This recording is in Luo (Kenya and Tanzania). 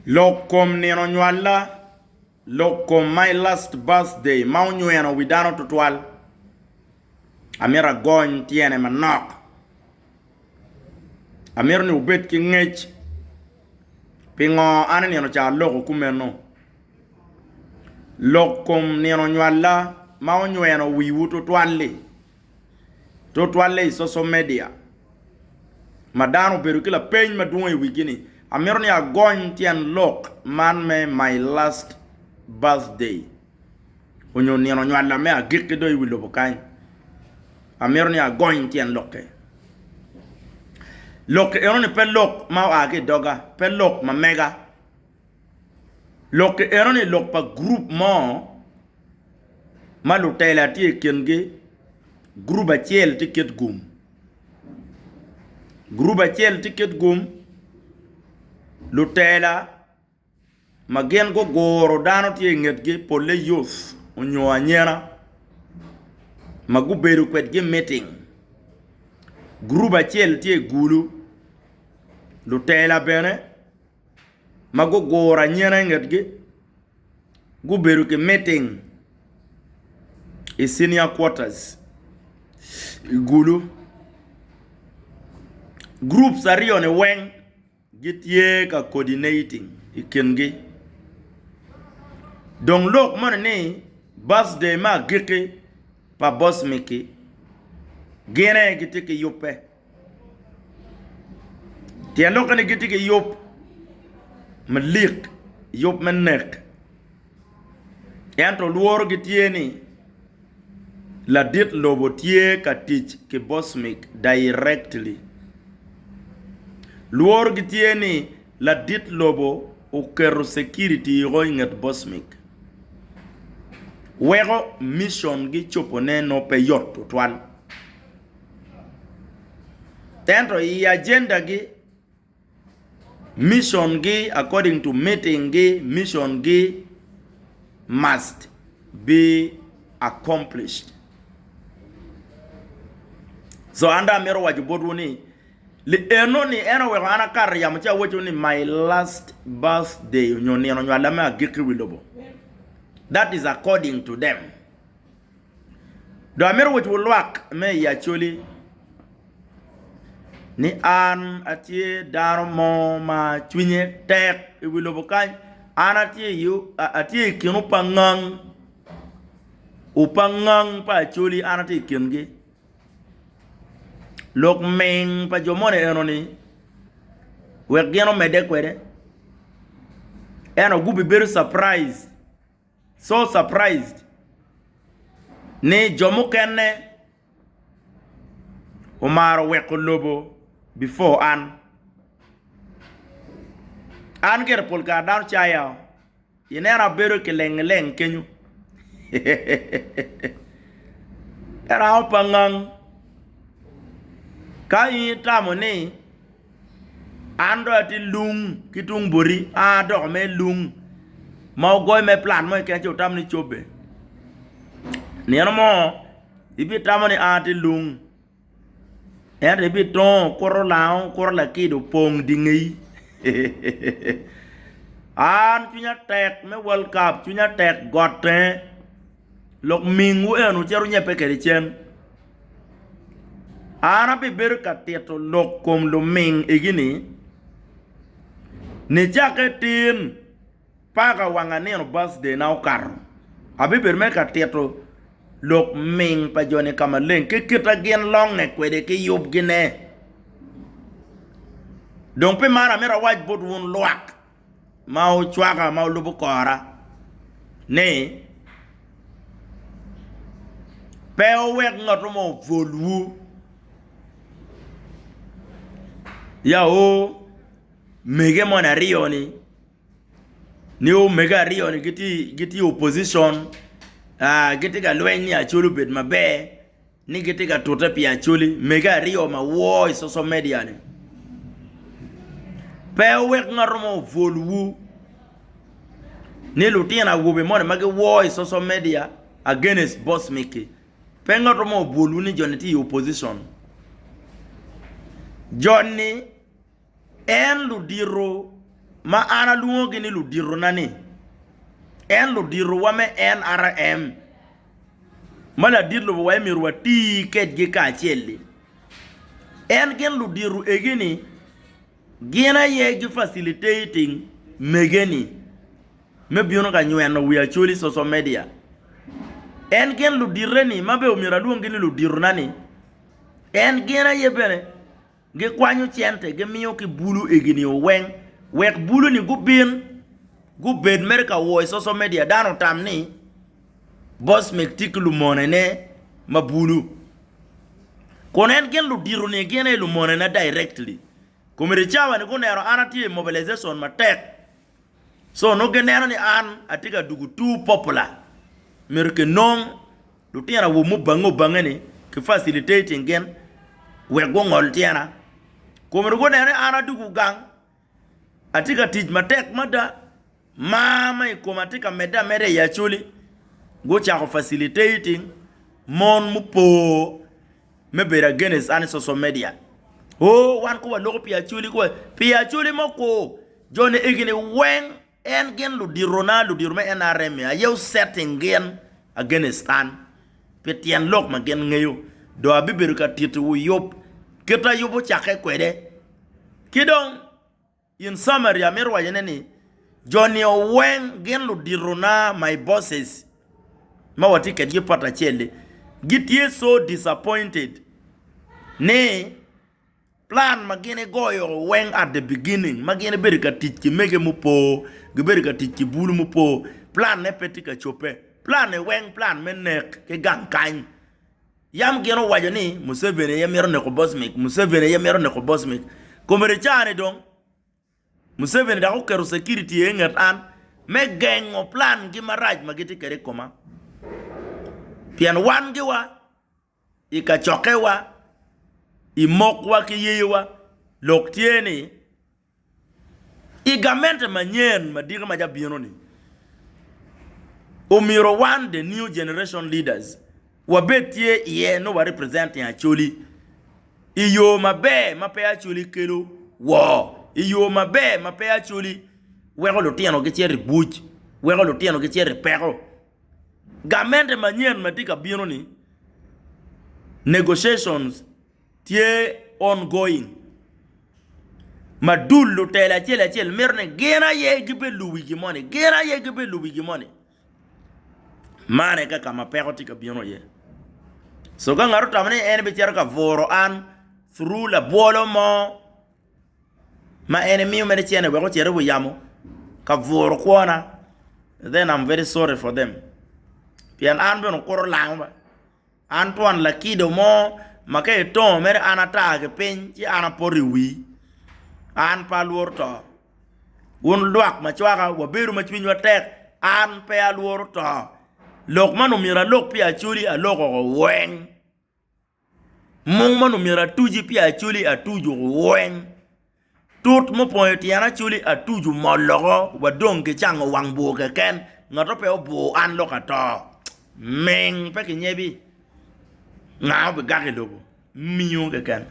Lokom neno nywala. Lokom my last birthday. Mau nyweno widano tutwal. Amira gony tiene manok. Amir ni ubet ki ngech. Pingo ane neno cha loko kumeno. Lokom neno nywala. Mau nyweno wiwu tutwali. Tutwali social media. Madano beru kila peny maduong wigini. Amir ni agony tien lok. Man me my last birthday. Onyo neno nywala me agikido iwilobokai. Amir ni agony tien loke. Loke ero ni pe lok ma age doga. Pe lok ma mega. Loke ero ni lok pa group mo. Ma lutela ti kenge. Group a tiel ticket gum. Group a tiel ticket gum. Lutela. Magen go goro dano ti ngetge pole youth. Onyo anyera. Magu beru kwetge meeting. Group a tiel ti gulu. Lutela bene. Magu goro anyera ngetge. Gu beru ke meeting. E senior quarters. Gulu. Groups are on a wing. Get ye ka coordinating. Ikenge. Donc lok man ni birthday ma geke pa boss meke. Gene gite ke yope. Tien lok ni gite ke yop. Malik. Yop menek. Yanto luor gite ni. La dit lobo tie ka teach ke boss make directly. Luor gite ni la dit lobo o kero security roinget boss make. Wero mission gi chopone no pe yot twal. Tento i agenda gi mission gi according to meeting gi mission gi must be accomplished. So anda mero wajibodu ni li eno ni eno wero ana kar ya mcha wocho ni my last birthday nyoni eno nyala me agiki wilobo. That is according to them. Do amero wocho lwak me ya choli ni an atie daro mo ma chwinye tek wilobo kai an atie yu atie kinu pangang upangang pa choli an atie kingi. Lok meng pa jomone eno ni wek geno mede kwede eno gubi very surprised, so surprised ni jomu kenne umaro wek lobo before an ger polka down chaya yenera bero ke leng kenyu era opangang kai tamone ando ati lung kitung bori do me lung mau goy me plan mo ke chotam ni chobe ni mo ibi tamone ati lung ere bi ton korola kido pong dingi an tunya tek me world cup tunya tek gote lok mingu enu cheru nyepe keri chen. Ana be beru kateto lokom lo ming egini ne jaketin paga wangane no birthday na ukar abi ber me kateto lok ming pa jone kama len ke kita gen long ne kwede ke yob gine donc pe mara mera waj bot won loak mau chwaga mau lubu kora ne pe o wek ngoto mo volu ya o mege mona rio ni o mega rio ni giti opposition giti ga lweni a chulu bet mabe ni giti ga tota pi a chuli mega rio ma wo social media ni pe wek ngaromo volu ni lutina gobe mona mage wo social media against boss make pe ngaromo volu ni joneti opposition Johnny en ludiro ma ana luo gini lu diru nani en lu diru wa me NRM mala dirlo wa mi ruwa ticket gi ka chelli en gen lu diru egini gina ye gi facilitating megeni me biono ka nyueno wi acholi social media en gen lu direni mabe umira luo gini lu diru nani en gina ye bene ge kwanyu chente ge miyo ki bulu egini wen wek bulu ni gu bed merka wo social media dano tamni boss mektik lu monene ma bulu konen gen lu diru ni gene lu monene directly kumiri chawa ni kunero anati mobilization ma tek so no genero ni an atika dugu too popular merke non lu tiara wo mu bangani ki facilitating gen we go ngol tiara kumiri kunero ana dugu gang atika tij ma tek mada mama ikomatika meda mere ya chuli go cha facilitating mon mu po me bera genes an social media oh wan ko lo pia chuli moko jone egine wen en gen lu di Ronaldo di me NRM ya you setting gen against an petien lok ma gen ngayo do abiberu ka titu yop keta yobo chake kwede kidong in summary ya merwa yeneni Johnny Owen gen lu di Rona my bosses ma wati ke gi pata chele gitie so disappointed ne plan magene goyo when at the beginning magene berika tiki mege mupo geberika tiki bulu mupo plan ne petika chope plan ne when plan menek ke gankan yam geno wajani Museveni yamero ne ko bosmik Museveni yamero ne ko bosmik komere chane dong Museveni da ko kero security engat an me gengo plan gi maraj magiti kere koma pian wan giwa ika chokewa imokwa ki yewa loktieni igamente manyen madiga maja bienoni omiro one the new generation leaders wabetie ye no wa represent ya choli iyo mabe mape acholi kelo wo iyo mabe mape acholi wego lotiano ke cheri buch wego lotiano ke cheri pero gamente manyen madiga bienoni negotiations tie ongoing madullo tela chel merne gena ye gibe luwigi money mane ka kama pekoti ka biono ye so ga ngaro tamane en be ka voro an through la bolo mo ma enemy me tiene we ko tere we yamo ka voro kwana then I'm very sorry for them pian an be no koro langba Antoine Lakido mo make to mere anata ke pen ti ana pori wi an paluor to won luak ma chwaka wo beru ma chwinyo tek an pe aluor to lok manu mira lok pi achuli a lok wen mong manu mira tuji pi achuli a tuju wen tut mo point yana chuli a tuju mologo wa dong ke chang wang bo ke ken ngato pe bo an lokato meng pe ke nyebi now be gake logo miyo ke kan